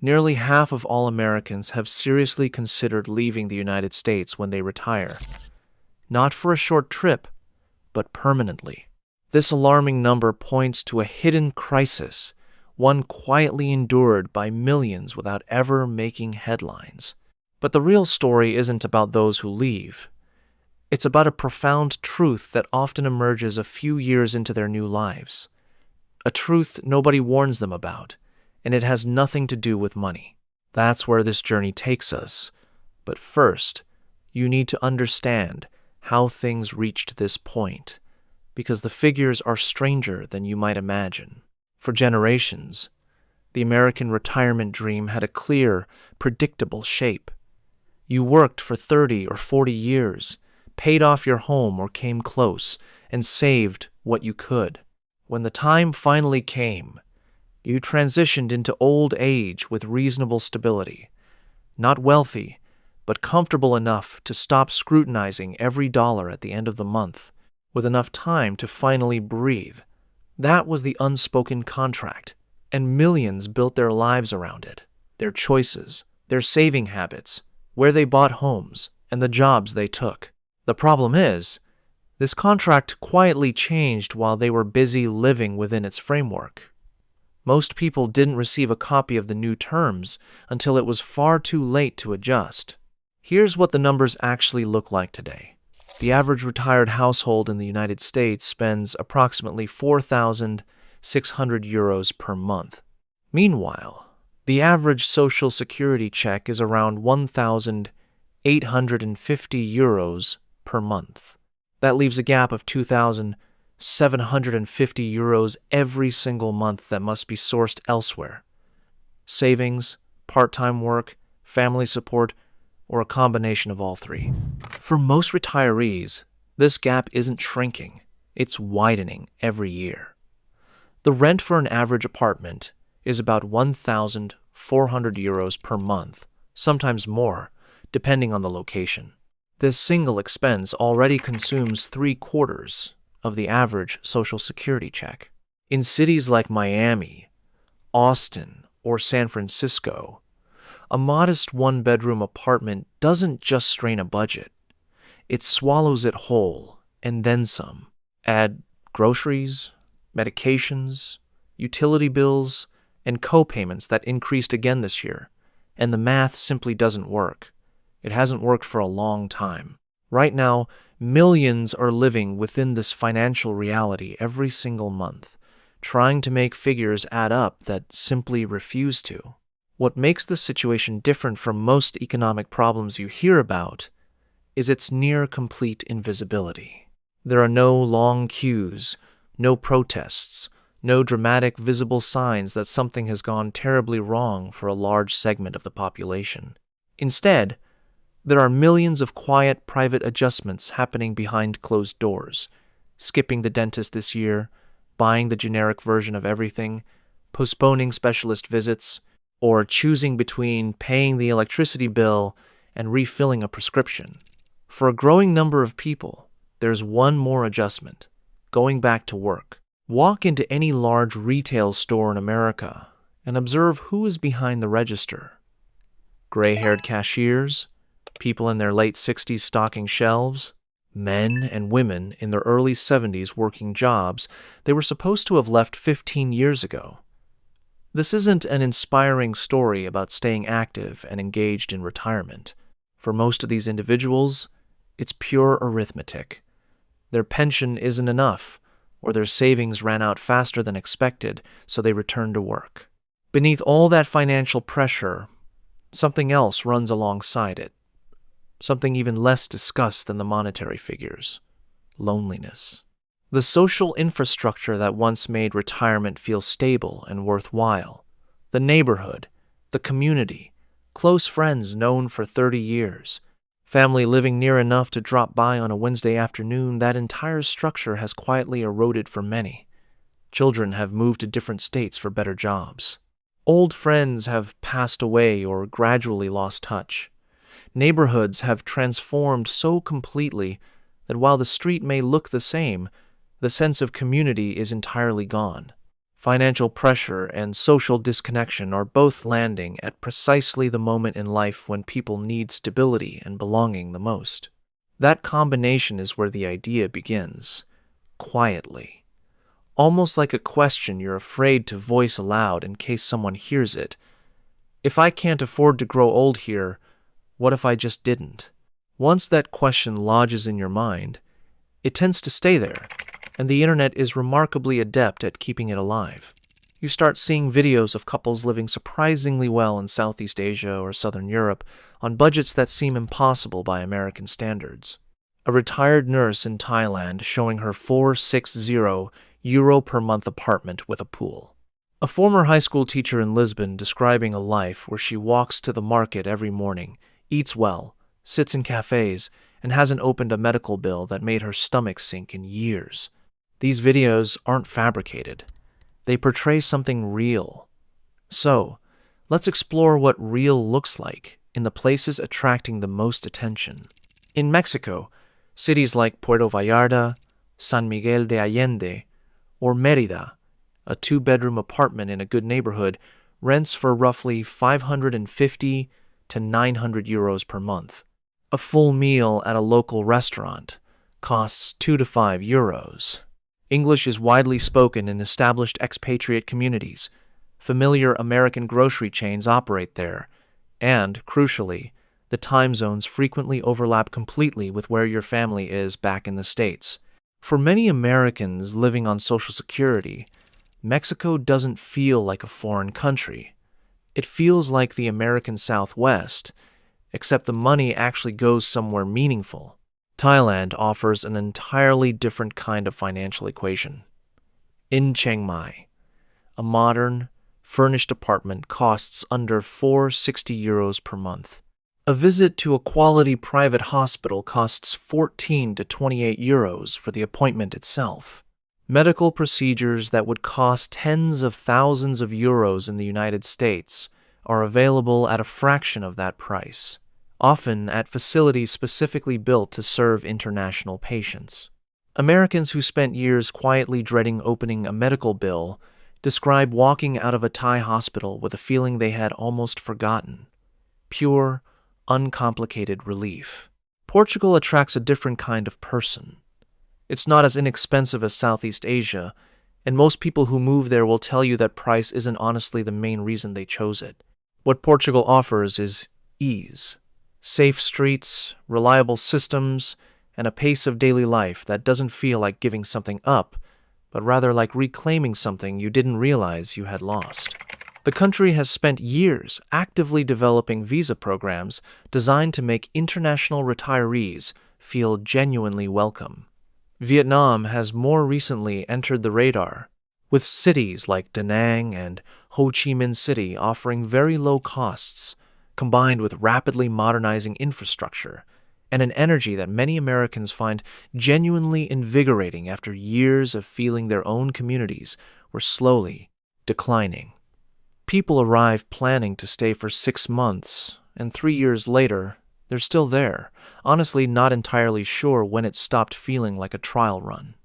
Nearly half of all Americans have seriously considered leaving the United States when they retire, not for a short trip, but permanently. This alarming number points to a hidden crisis, one quietly endured by millions without ever making headlines. But the real story isn't about those who leave. It's about a profound truth that often emerges a few years into their new lives. A truth nobody warns them about, and it has nothing to do with money. That's where this journey takes us. But first, you need to understand how things reached this point, because the figures are stranger than you might imagine. For generations, the American retirement dream had a clear, predictable shape. You worked for 30 or 40 years, paid off your home or came close, and saved what you could. When the time finally came, you transitioned into old age with reasonable stability. Not wealthy, but comfortable enough to stop scrutinizing every dollar at the end of the month, with enough time to finally breathe. That was the unspoken contract, and millions built their lives around it, their choices, their saving habits, where they bought homes, and the jobs they took. The problem is, this contract quietly changed while they were busy living within its framework. Most people didn't receive a copy of the new terms until it was far too late to adjust. Here's what the numbers actually look like today. The average retired household in the United States spends approximately 4,600 euros per month. Meanwhile, the average Social Security check is around 1,850 euros per month. That leaves a gap of 2,750 euros every single month that must be sourced elsewhere. Savings, part-time work, family support, or a combination of all three. For most retirees, this gap isn't shrinking, it's widening every year. The rent for an average apartment is about 1,400 euros per month, sometimes more, depending on the location. This single expense already consumes 3/4 of the average Social Security check. In cities like Miami, Austin, or San Francisco, a modest one-bedroom apartment doesn't just strain a budget. It swallows it whole, and then some. Add groceries, medications, utility bills, and co-payments that increased again this year, and the math simply doesn't work. It hasn't worked for a long time. Right now, millions are living within this financial reality every single month, trying to make figures add up that simply refuse to. What makes this situation different from most economic problems you hear about is its near-complete invisibility. There are no long queues, no protests, no dramatic visible signs that something has gone terribly wrong for a large segment of the population. Instead, there are millions of quiet private adjustments happening behind closed doors, skipping the dentist this year, buying the generic version of everything, postponing specialist visits, or choosing between paying the electricity bill and refilling a prescription. For a growing number of people, there's one more adjustment: going back to work. Walk into any large retail store in America and observe who is behind the register. Gray-haired cashiers, people in their late 60s stocking shelves, men and women in their early 70s working jobs they were supposed to have left 15 years ago. This isn't an inspiring story about staying active and engaged in retirement. For most of these individuals, it's pure arithmetic. Their pension isn't enough, or their savings ran out faster than expected, so they return to work. Beneath all that financial pressure, something else runs alongside it. Something even less discussed than the monetary figures: loneliness. The social infrastructure that once made retirement feel stable and worthwhile. The neighborhood, the community, close friends known for 30 years, family living near enough to drop by on a Wednesday afternoon, that entire structure has quietly eroded for many. Children have moved to different states for better jobs. Old friends have passed away or gradually lost touch. Neighborhoods have transformed so completely that while the street may look the same, the sense of community is entirely gone. Financial pressure and social disconnection are both landing at precisely the moment in life when people need stability and belonging the most. That combination is where the idea begins, quietly. Almost like a question you're afraid to voice aloud in case someone hears it. If I can't afford to grow old here, what if I just didn't? Once that question lodges in your mind, it tends to stay there, and the internet is remarkably adept at keeping it alive. You start seeing videos of couples living surprisingly well in Southeast Asia or Southern Europe on budgets that seem impossible by American standards. A retired nurse in Thailand showing her €460 per month apartment with a pool. A former high school teacher in Lisbon describing a life where she walks to the market every morning, eats well, sits in cafes, and hasn't opened a medical bill that made her stomach sink in years. These videos aren't fabricated. They portray something real. So, let's explore what real looks like in the places attracting the most attention. In Mexico, cities like Puerto Vallarta, San Miguel de Allende, or Mérida, a two-bedroom apartment in a good neighborhood rents for roughly €550 to €900 per month. A full meal at a local restaurant costs €2 to €5. English is widely spoken in established expatriate communities. Familiar American grocery chains operate there, and, crucially, the time zones frequently overlap completely with where your family is back in the States. For many Americans living on Social Security, Mexico doesn't feel like a foreign country. It feels like the American Southwest, except the money actually goes somewhere meaningful. Thailand offers an entirely different kind of financial equation. In Chiang Mai, a modern, furnished apartment costs under €460 per month. A visit to a quality private hospital costs €14 to €28 for the appointment itself. Medical procedures that would cost tens of thousands of euros in the United States are available at a fraction of that price, often at facilities specifically built to serve international patients. Americans who spent years quietly dreading opening a medical bill describe walking out of a Thai hospital with a feeling they had almost forgotten. Pure, uncomplicated relief. Portugal attracts a different kind of person. It's not as inexpensive as Southeast Asia, and most people who move there will tell you that price isn't honestly the main reason they chose it. What Portugal offers is ease, safe streets, reliable systems, and a pace of daily life that doesn't feel like giving something up, but rather like reclaiming something you didn't realize you had lost. The country has spent years actively developing visa programs designed to make international retirees feel genuinely welcome. Vietnam has more recently entered the radar, with cities like Da Nang and Ho Chi Minh City offering very low costs, combined with rapidly modernizing infrastructure and an energy that many Americans find genuinely invigorating after years of feeling their own communities were slowly declining. People arrive planning to stay for 6 months, and 3 years later, they're still there, honestly not entirely sure when it stopped feeling like a trial run.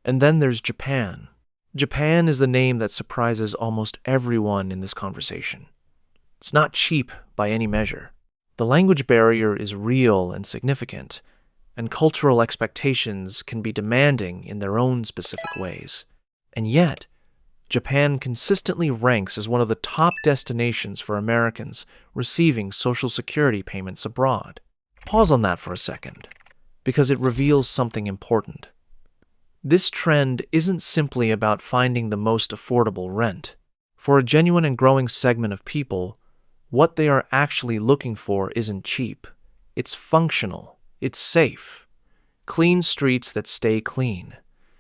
And then there's Japan. Japan is the name that surprises almost everyone in this conversation. It's not cheap by any measure. The language barrier is real and significant, and cultural expectations can be demanding in their own specific ways. And yet, Japan consistently ranks as one of the top destinations for Americans receiving Social Security payments abroad. Pause on that for a second, because it reveals something important. This trend isn't simply about finding the most affordable rent. For a genuine and growing segment of people, what they are actually looking for isn't cheap. It's functional. It's safe. Clean streets that stay clean.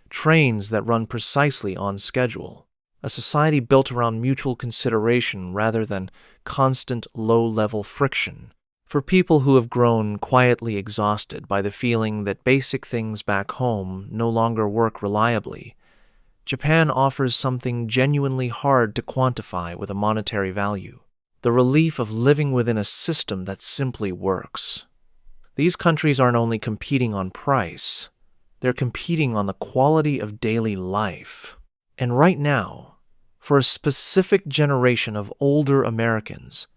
Trains that run precisely on schedule. A society built around mutual consideration rather than constant low-level friction. For people who have grown quietly exhausted by the feeling that basic things back home no longer work reliably, Japan offers something genuinely hard to quantify with a monetary value: the relief of living within a system that simply works. These countries aren't only competing on price, they're competing on the quality of daily life. And right now, For a specific generation of older Americans,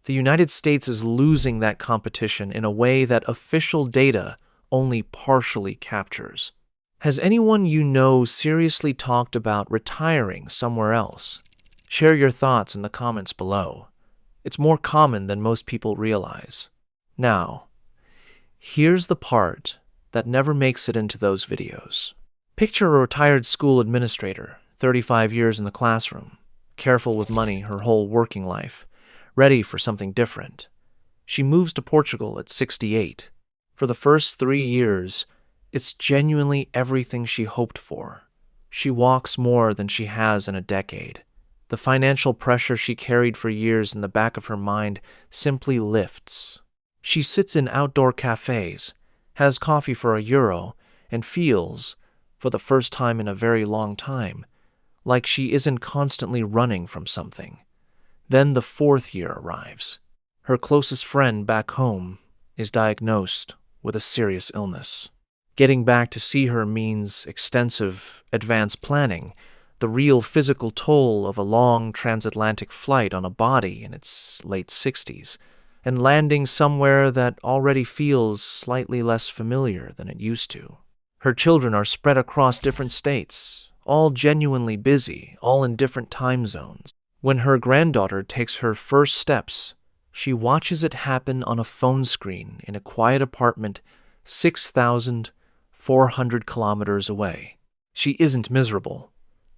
the United States is losing that competition in a way that official data only partially captures. Has anyone you know seriously talked about retiring somewhere else? Share your thoughts in the comments below. It's more common than most people realize. Now, here's the part that never makes it into those videos. Picture a retired school administrator, 35 years in the classroom, careful with money her whole working life, ready for something different. She moves to Portugal at 68. For the first 3 years, it's genuinely everything she hoped for. She walks more than she has in a decade. The financial pressure she carried for years in the back of her mind simply lifts. She sits in outdoor cafes, has coffee for €1, and feels, for the first time in a very long time, like she isn't constantly running from something. Then the 4th year arrives. Her closest friend back home is diagnosed with a serious illness. Getting back to see her means extensive, advanced planning, the real physical toll of a long transatlantic flight on a body in its late 60s, and landing somewhere that already feels slightly less familiar than it used to. Her children are spread across different states, all genuinely busy, all in different time zones. When her granddaughter takes her first steps, she watches it happen on a phone screen in a quiet apartment 6,400 kilometers away. She isn't miserable.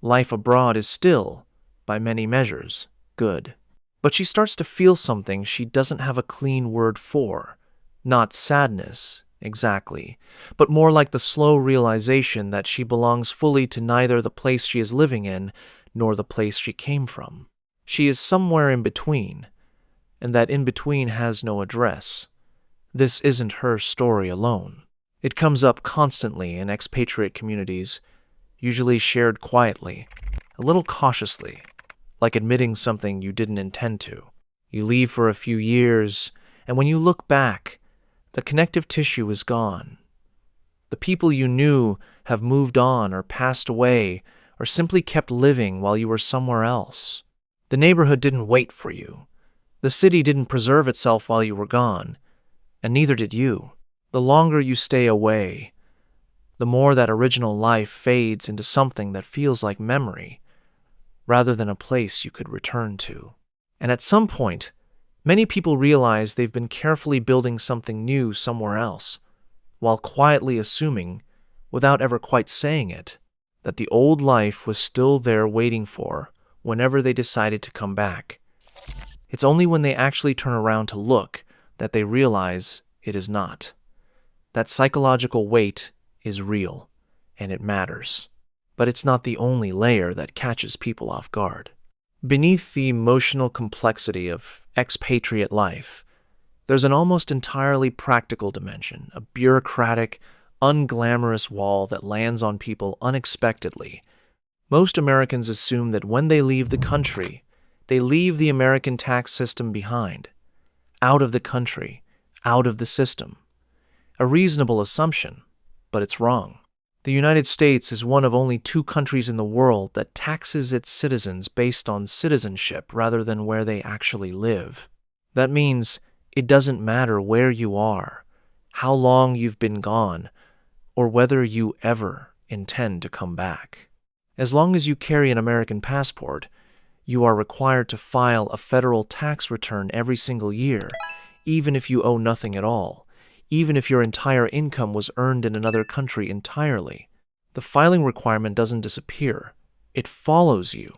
Life abroad is still, by many measures, good. But she starts to feel something she doesn't have a clean word for. Not sadness, exactly, but more like the slow realization that she belongs fully to neither the place she is living in nor the place she came from. She is somewhere in between, and that in between has no address. This isn't her story alone. It comes up constantly in expatriate communities, usually shared quietly, a little cautiously, like admitting something you didn't intend to. You leave for a few years, and when you look back, the connective tissue is gone. The people you knew have moved on or passed away or simply kept living while you were somewhere else. The neighborhood didn't wait for you. The city didn't preserve itself while you were gone, and neither did you. The longer you stay away, the more that original life fades into something that feels like memory, rather than a place you could return to. And at some point, many people realize they've been carefully building something new somewhere else, while quietly assuming, without ever quite saying it, that the old life was still there waiting for whenever they decided to come back. It's only when they actually turn around to look that they realize it is not. That psychological weight is real, and it matters. But it's not the only layer that catches people off guard. Beneath the emotional complexity of expatriate life, there's an almost entirely practical dimension, a bureaucratic, unglamorous wall that lands on people unexpectedly. Most Americans assume that when they leave the country, they leave the American tax system behind, out of the country, out of the system. A reasonable assumption, but it's wrong. The United States is one of only 2 countries in the world that taxes its citizens based on citizenship rather than where they actually live. That means it doesn't matter where you are, how long you've been gone, or whether you ever intend to come back. As long as you carry an American passport, you are required to file a federal tax return every single year, even if you owe nothing at all, even if your entire income was earned in another country entirely. The filing requirement doesn't disappear. It follows you,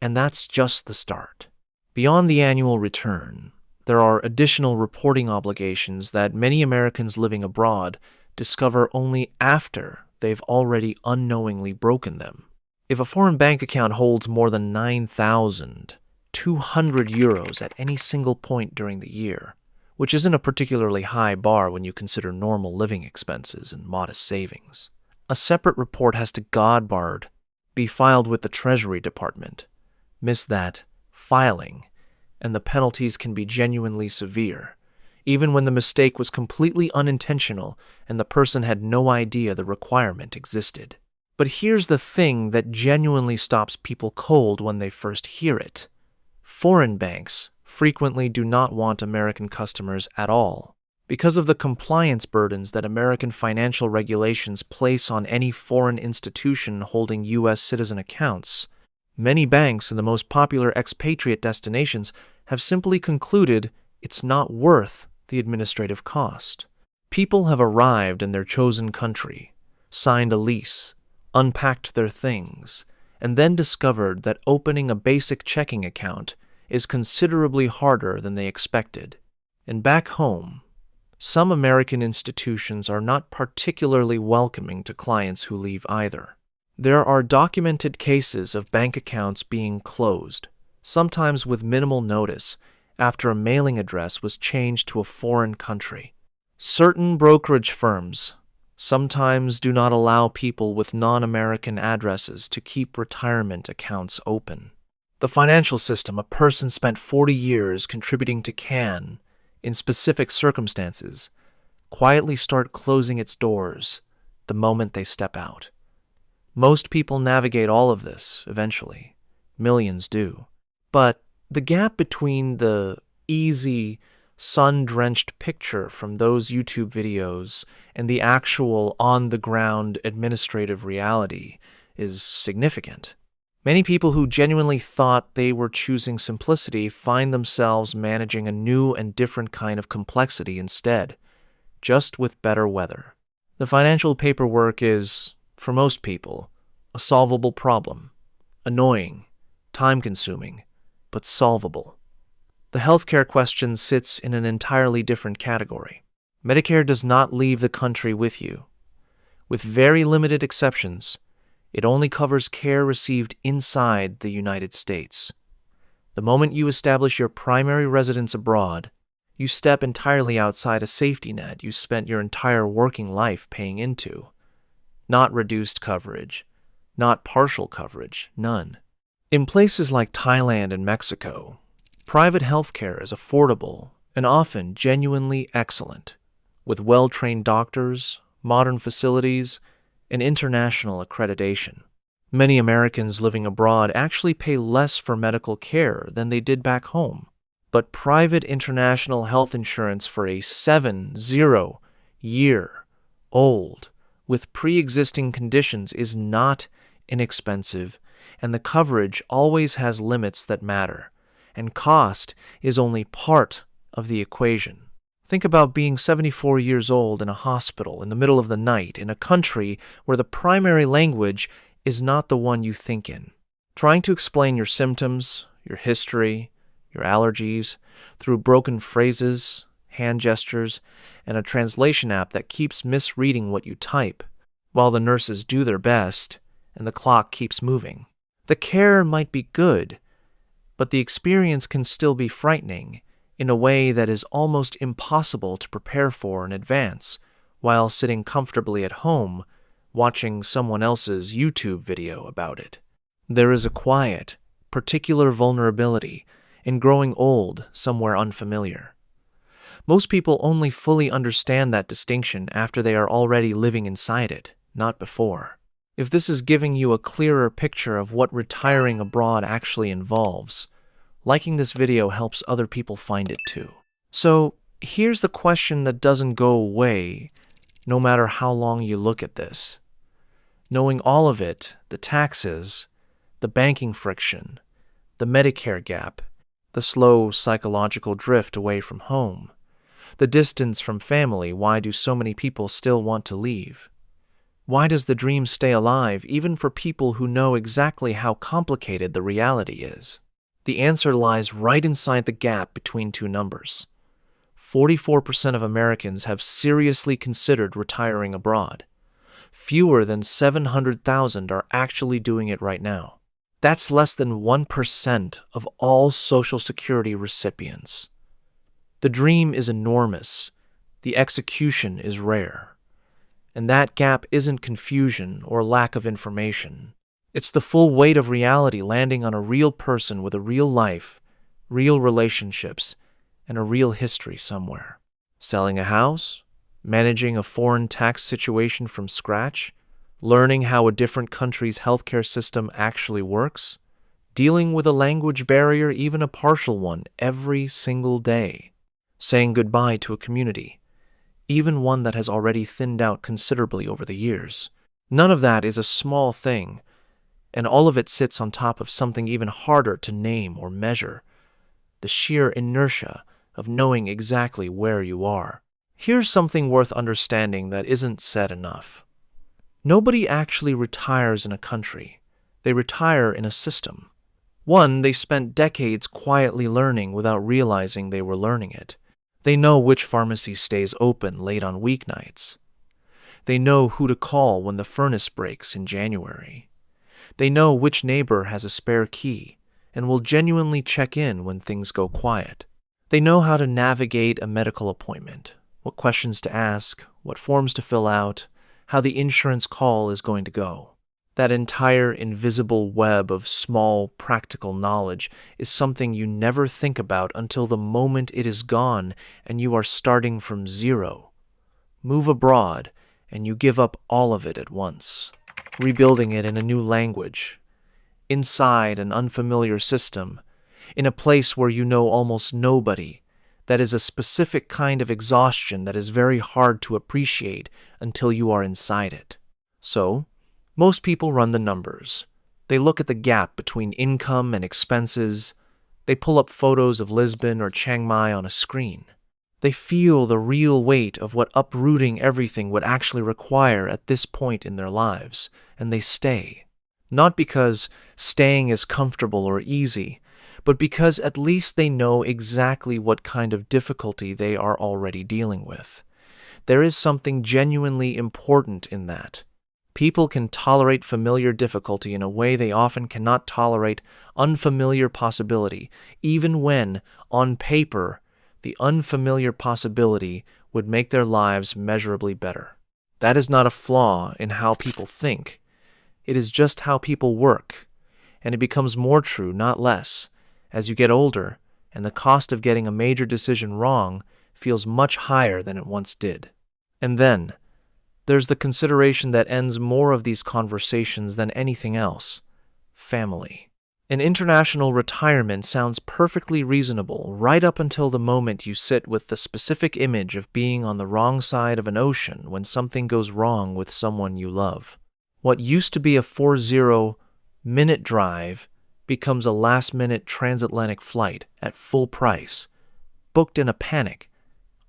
and that's just the start. Beyond the annual return, there are additional reporting obligations that many Americans living abroad discover only after they've already unknowingly broken them. If a foreign bank account holds more than €9,200 at any single point during the year, which isn't a particularly high bar when you consider normal living expenses and modest savings, a separate report has to Godbarred be filed with the Treasury Department. Miss that filing, and the penalties can be genuinely severe, even when the mistake was completely unintentional and the person had no idea the requirement existed. But here's the thing that genuinely stops people cold when they first hear it. Foreign banks frequently do not want American customers at all. Because of the compliance burdens that American financial regulations place on any foreign institution holding U.S. citizen accounts, many banks in the most popular expatriate destinations have simply concluded it's not worth the administrative cost. People have arrived in their chosen country, signed a lease, unpacked their things, and then discovered that opening a basic checking account is considerably harder than they expected. And back home, some American institutions are not particularly welcoming to clients who leave either. There are documented cases of bank accounts being closed, sometimes with minimal notice, after a mailing address was changed to a foreign country. Certain brokerage firms sometimes do not allow people with non-American addresses to keep retirement accounts open. The financial system a person spent 40 years contributing to can, in specific circumstances, quietly start closing its doors the moment they step out. Most people navigate all of this eventually. Millions do. But the gap between the easy, sun-drenched picture from those YouTube videos and the actual on-the-ground administrative reality is significant. Many people who genuinely thought they were choosing simplicity find themselves managing a new and different kind of complexity instead, just with better weather. The financial paperwork is, for most people, a solvable problem. Annoying, time-consuming, but solvable. The healthcare question sits in an entirely different category. Medicare does not leave the country with you. With very limited exceptions, it only covers care received inside the United States. The moment you establish your primary residence abroad, you step entirely outside a safety net you spent your entire working life paying into. Not reduced coverage, not partial coverage, none. In places like Thailand and Mexico, private healthcare is affordable and often genuinely excellent, with well-trained doctors, modern facilities, and international accreditation. Many Americans living abroad actually pay less for medical care than they did back home. But private international health insurance for a 70-year-old with pre-existing conditions is not inexpensive, and the coverage always has limits that matter, and cost is only part of the equation. Think about being 74 years old in a hospital in the middle of the night in a country where the primary language is not the one you think in. Trying to explain your symptoms, your history, your allergies, through broken phrases, hand gestures, and a translation app that keeps misreading what you type, while the nurses do their best and the clock keeps moving. The care might be good, but the experience can still be frightening in a way that is almost impossible to prepare for in advance while sitting comfortably at home watching someone else's YouTube video about it. There is a quiet, particular vulnerability in growing old somewhere unfamiliar. Most people only fully understand that distinction after they are already living inside it, not before. If this is giving you a clearer picture of what retiring abroad actually involves, liking this video helps other people find it too. So, here's the question that doesn't go away no matter how long you look at this. Knowing all of it, the taxes, the banking friction, the Medicare gap, the slow psychological drift away from home, the distance from family, why do so many people still want to leave? Why does the dream stay alive even for people who know exactly how complicated the reality is? The answer lies right inside the gap between two numbers. 44% of Americans have seriously considered retiring abroad. Fewer than 700,000 are actually doing it right now. That's less than 1% of all Social Security recipients. The dream is enormous. The execution is rare. And that gap isn't confusion or lack of information. It's the full weight of reality landing on a real person with a real life, real relationships, and a real history somewhere. Selling a house, managing a foreign tax situation from scratch, learning how a different country's healthcare system actually works, dealing with a language barrier, even a partial one, every single day, saying goodbye to a community, even one that has already thinned out considerably over the years. None of that is a small thing, and all of it sits on top of something even harder to name or measure: the sheer inertia of knowing exactly where you are. Here's something worth understanding that isn't said enough. Nobody actually retires in a country. They retire in a system. One they spent decades quietly learning without realizing they were learning it. They know which pharmacy stays open late on weeknights. They know who to call when the furnace breaks in January. They know which neighbor has a spare key and will genuinely check in when things go quiet. They know how to navigate a medical appointment, what questions to ask, what forms to fill out, how the insurance call is going to go. That entire invisible web of small, practical knowledge is something you never think about until the moment it is gone and you are starting from zero. Move abroad, and you give up all of it at once, rebuilding it in a new language, inside an unfamiliar system, in a place where you know almost nobody. That is a specific kind of exhaustion that is very hard to appreciate until you are inside it. So, most people run the numbers. They look at the gap between income and expenses. They pull up photos of Lisbon or Chiang Mai on a screen. They feel the real weight of what uprooting everything would actually require at this point in their lives, and they stay. Not because staying is comfortable or easy, but because at least they know exactly what kind of difficulty they are already dealing with. There is something genuinely important in that. People can tolerate familiar difficulty in a way they often cannot tolerate unfamiliar possibility, even when, on paper, the unfamiliar possibility would make their lives measurably better. That is not a flaw in how people think. It is just how people work, and it becomes more true, not less, as you get older, and the cost of getting a major decision wrong feels much higher than it once did. And then, there's the consideration that ends more of these conversations than anything else: family. An international retirement sounds perfectly reasonable right up until the moment you sit with the specific image of being on the wrong side of an ocean when something goes wrong with someone you love. What used to be a 40-minute drive becomes a last-minute transatlantic flight at full price, booked in a panic,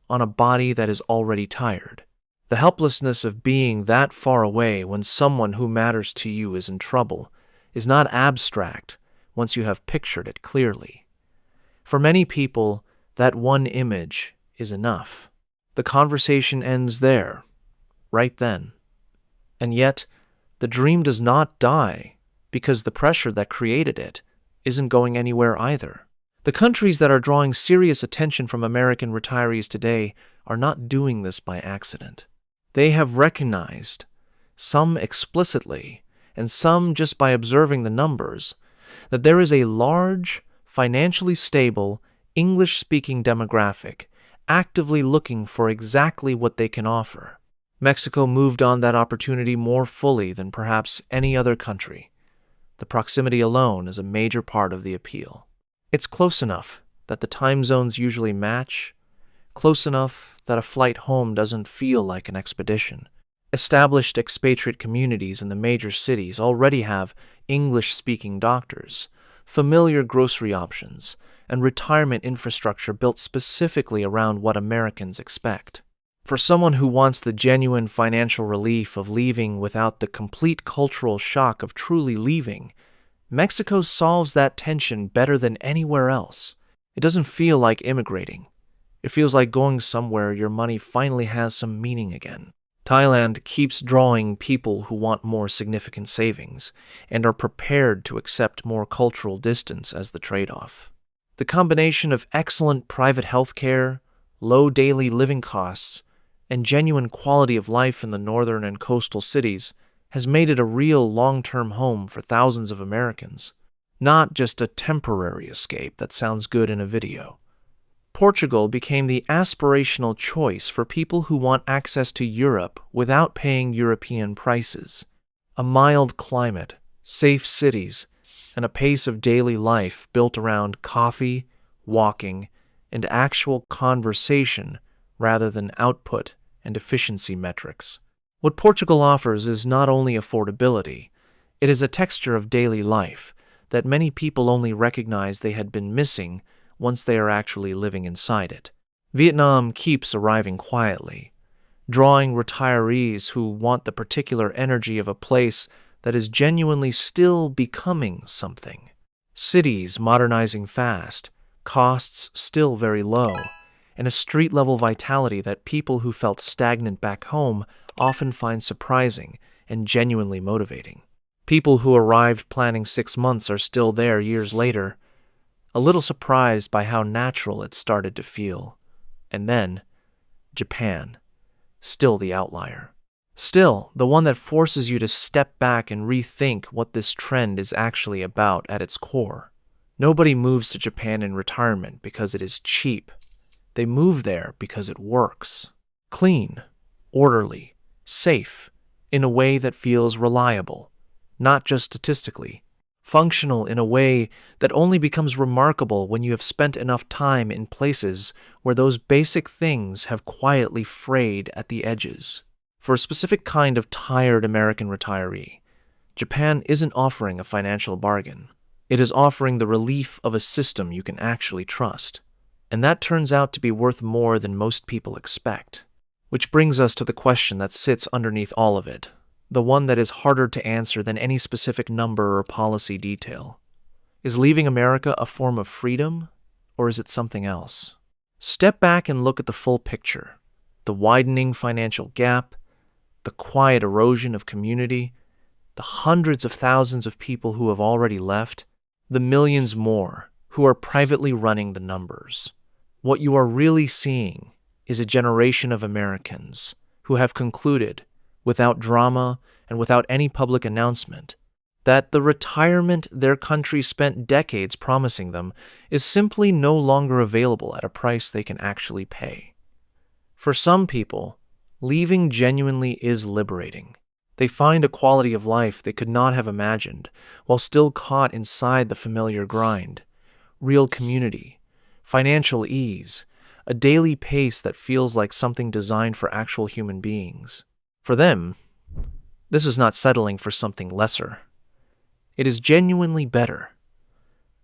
on a body that is already tired. The helplessness of being that far away when someone who matters to you is in trouble is not abstract once you have pictured it clearly. For many people, that one image is enough. The conversation ends there, right then. And yet, the dream does not die because the pressure that created it isn't going anywhere either. The countries that are drawing serious attention from American retirees today are not doing this by accident. They have recognized, some explicitly, and some just by observing the numbers, that there is a large, financially stable, English-speaking demographic actively looking for exactly what they can offer. Mexico moved on that opportunity more fully than perhaps any other country. The proximity alone is a major part of the appeal. It's close enough that the time zones usually match, close enough that a flight home doesn't feel like an expedition. Established expatriate communities in the major cities already have English-speaking doctors, familiar grocery options, and retirement infrastructure built specifically around what Americans expect. For someone who wants the genuine financial relief of leaving without the complete cultural shock of truly leaving, Mexico solves that tension better than anywhere else. It doesn't feel like immigrating. It feels like going somewhere your money finally has some meaning again. Thailand keeps drawing people who want more significant savings and are prepared to accept more cultural distance as the trade-off. The combination of excellent private health care, low daily living costs, and genuine quality of life in the northern and coastal cities has made it a real long-term home for thousands of Americans, not just a temporary escape that sounds good in a video. Portugal became the aspirational choice for people who want access to Europe without paying European prices. A mild climate, safe cities, and a pace of daily life built around coffee, walking, and actual conversation rather than output and efficiency metrics. What Portugal offers is not only affordability, it is a texture of daily life that many people only recognize they had been missing once they are actually living inside it. Vietnam keeps arriving quietly, drawing retirees who want the particular energy of a place that is genuinely still becoming something. Cities modernizing fast, costs still very low, and a street-level vitality that people who felt stagnant back home often find surprising and genuinely motivating. People who arrived planning 6 months are still there years later, a little surprised by how natural it started to feel. And then, Japan, still the outlier. Still, the one that forces you to step back and rethink what this trend is actually about at its core. Nobody moves to Japan in retirement because it is cheap. They move there because it works. Clean, orderly, safe, in a way that feels reliable, not just statistically. Functional in a way that only becomes remarkable when you have spent enough time in places where those basic things have quietly frayed at the edges. For a specific kind of tired American retiree, Japan isn't offering a financial bargain. It is offering the relief of a system you can actually trust. And that turns out to be worth more than most people expect. Which brings us to the question that sits underneath all of it, the one that is harder to answer than any specific number or policy detail. Is leaving America a form of freedom, or is it something else? Step back and look at the full picture. The widening financial gap, the quiet erosion of community, the hundreds of thousands of people who have already left, the millions more who are privately running the numbers. What you are really seeing is a generation of Americans who have concluded, without drama and without any public announcement, that the retirement their country spent decades promising them is simply no longer available at a price they can actually pay. For some people, leaving genuinely is liberating. They find a quality of life they could not have imagined while still caught inside the familiar grind. Real community, financial ease, a daily pace that feels like something designed for actual human beings. For them, this is not settling for something lesser. It is genuinely better.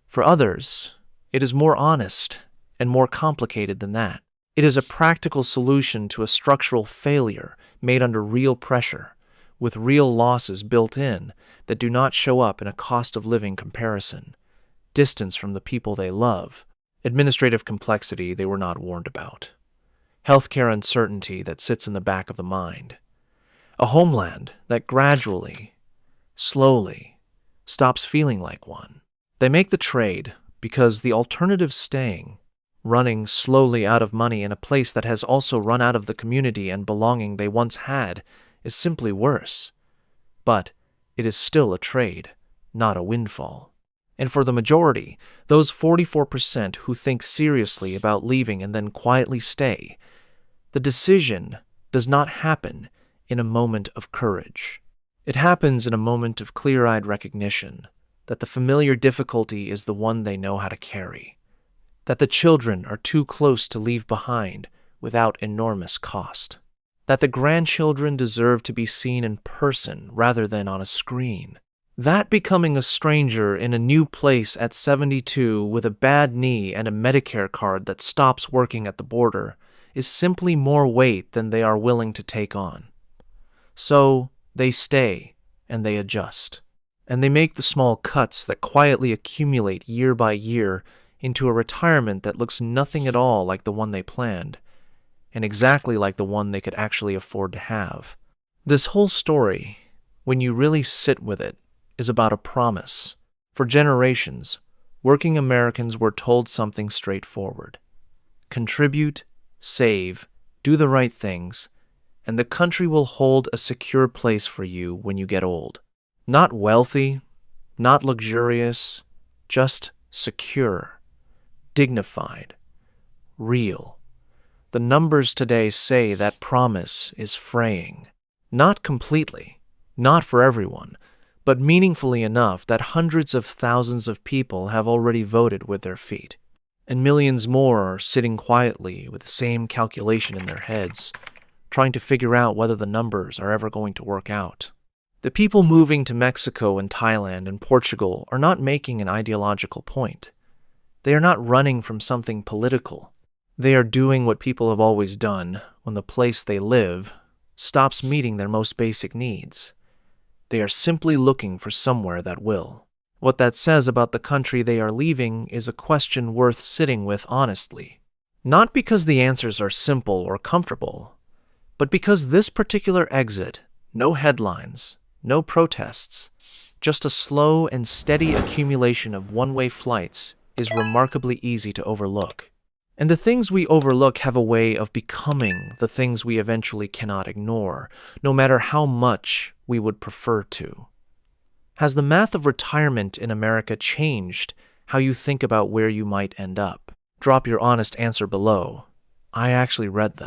For others, it is more honest and more complicated than that. It is a practical solution to a structural failure made under real pressure, with real losses built in that do not show up in a cost of living comparison, distance from the people they love, administrative complexity they were not warned about, healthcare uncertainty that sits in the back of the mind, a homeland that gradually, slowly, stops feeling like one. They make the trade because the alternative staying, running slowly out of money in a place that has also run out of the community and belonging they once had, is simply worse. But it is still a trade, not a windfall. And for the majority, those 44% who think seriously about leaving and then quietly stay, the decision does not happen in a moment of courage. It happens in a moment of clear-eyed recognition that the familiar difficulty is the one they know how to carry, that the children are too close to leave behind without enormous cost, that the grandchildren deserve to be seen in person rather than on a screen. That becoming a stranger in a new place at 72 with a bad knee and a Medicare card that stops working at the border is simply more weight than they are willing to take on. So they stay and they adjust, and they make the small cuts that quietly accumulate year by year into a retirement that looks nothing at all like the one they planned, and exactly like the one they could actually afford to have. This whole story, when you really sit with it, is about a promise. For generations, working Americans were told something straightforward. Contribute, save, do the right things, and the country will hold a secure place for you when you get old. Not wealthy, not luxurious, just secure, dignified, real. The numbers today say that promise is fraying. Not completely, Not for everyone, but meaningfully enough that hundreds of thousands of people have already voted with their feet. And millions more are sitting quietly with the same calculation in their heads, trying to figure out whether the numbers are ever going to work out. The people moving to Mexico and Thailand and Portugal are not making an ideological point. They are not running from something political. They are doing what people have always done when the place they live stops meeting their most basic needs. They are simply looking for somewhere that will. What that says about the country they are leaving is a question worth sitting with honestly. Not because the answers are simple or comfortable, but because this particular exit, no headlines, no protests, just a slow and steady accumulation of one-way flights is remarkably easy to overlook. And the things we overlook have a way of becoming the things we eventually cannot ignore, no matter how much we would prefer to. Has the math of retirement in America changed how you think about where you might end up? Drop your honest answer below. I actually read them.